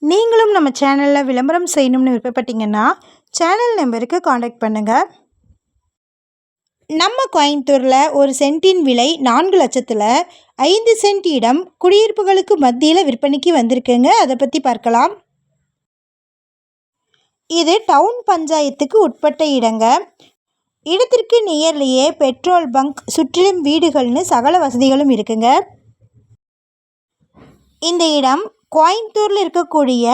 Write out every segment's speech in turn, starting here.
நீங்களும் நம்ம சேனலில் விளம்பரம் செய்யணும்னு விருப்பப்பட்டீங்கன்னா சேனல் நம்பருக்கு காண்டாக்ட் பண்ணுங்கள். நம்ம கோயம்புத்தூரில் ஒரு சென்ட்டின் விலை 4 லட்சத்தில் 5 சென்ட் இடம் குடியிருப்புகளுக்கு மத்தியில் விற்பனைக்கு வந்திருக்குங்க. அதை பற்றி பார்க்கலாம். இது டவுன் பஞ்சாயத்துக்கு உட்பட்ட இடங்க. இடத்திற்கு நியர்லேயே பெட்ரோல் பங்க், சுற்றிலும் வீடுகள்னு சகல வசதிகளும் இருக்குங்க. இந்த இடம் கோயம்புத்தூரில் இருக்கக்கூடிய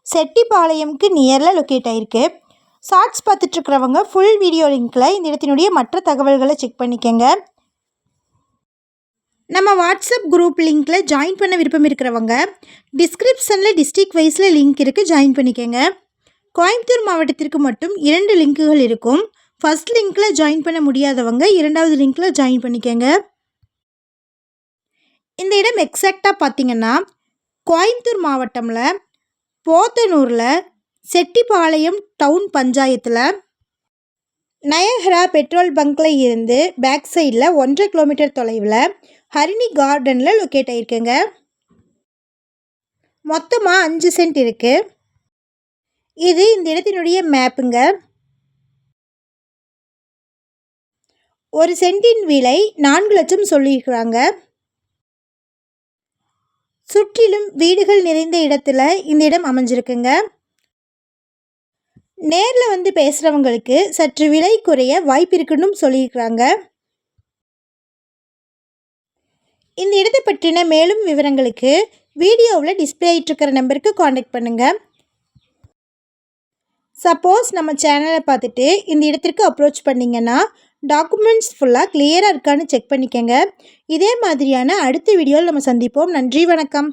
செட்டிப்பாளையம்க்கு நியரில் லொக்கேட் ஆகிருக்கு. ஷார்ட்ஸ் பார்த்துட்ருக்கிறவங்க ஃபுல் வீடியோ லிங்க்கில் இந்த இடத்தினுடைய மற்ற தகவல்களை செக் பண்ணிக்கோங்க. நம்ம வாட்ஸ்அப் குரூப் லிங்க்கில் ஜாயின் பண்ண விருப்பம் இருக்கிறவங்க டிஸ்கிரிப்ஷனில் டிஸ்ட்ரிக்ட் வைஸில் லிங்க் இருக்குது, ஜாயின் பண்ணிக்கோங்க. கோயம்புத்தூர் மாவட்டத்திற்கு மட்டும் 2 லிங்க்குகள் இருக்கும். ஃபஸ்ட் லிங்க்கில் ஜாயின் பண்ண முடியாதவங்க 2வது லிங்க்கில் ஜாயின் பண்ணிக்கோங்க. இந்த இடம் எக்ஸாக்டாக பார்த்திங்கன்னா கோயம்புத்தூர் மாவட்டமில் போத்தனூரில் செட்டிப்பாளையம் டவுன் பஞ்சாயத்தில் நயகரா பெட்ரோல் பங்க்கில் இருந்து பேக் சைடில் 1.5 கிலோமீட்டர் தொலைவில் ஹரிணி கார்டனில் லொக்கேட் ஆகிருக்குங்க. மொத்தமாக 5 சென்ட் இருக்குது. இது இந்த இடத்தினுடைய மேப்புங்க. ஒரு சென்ட்டின் விலை 4 லட்சம் சொல்லியிருக்கிறாங்க. சுற்றிலும் வீடுகள் நிறைந்த இடத்துல இந்த இடம் அமைஞ்சிருக்குங்க. நேரில் வந்து பேசுகிறவங்களுக்கு சற்று விலை குறைய வாய்ப்பு இருக்குன்னு சொல்லியிருக்கிறாங்க. இந்த இடத்தை பற்றின மேலும் விவரங்களுக்கு வீடியோவில் டிஸ்பிளே ஆகிட்டுருக்கிற நம்பருக்கு காண்டாக்ட் பண்ணுங்கள். சப்போஸ் நம்ம சேனலை பார்த்துட்டு இந்த இடத்திற்கு அப்ரோச் பண்ணிங்கன்னா டாக்குமெண்ட்ஸ் ஃபுல்லாக கிளியராக இருக்கான்னு செக் பண்ணிக்கோங்க. இதே மாதிரியான அடுத்த வீடியோவில் நம்ம சந்திப்போம். நன்றி, வணக்கம்.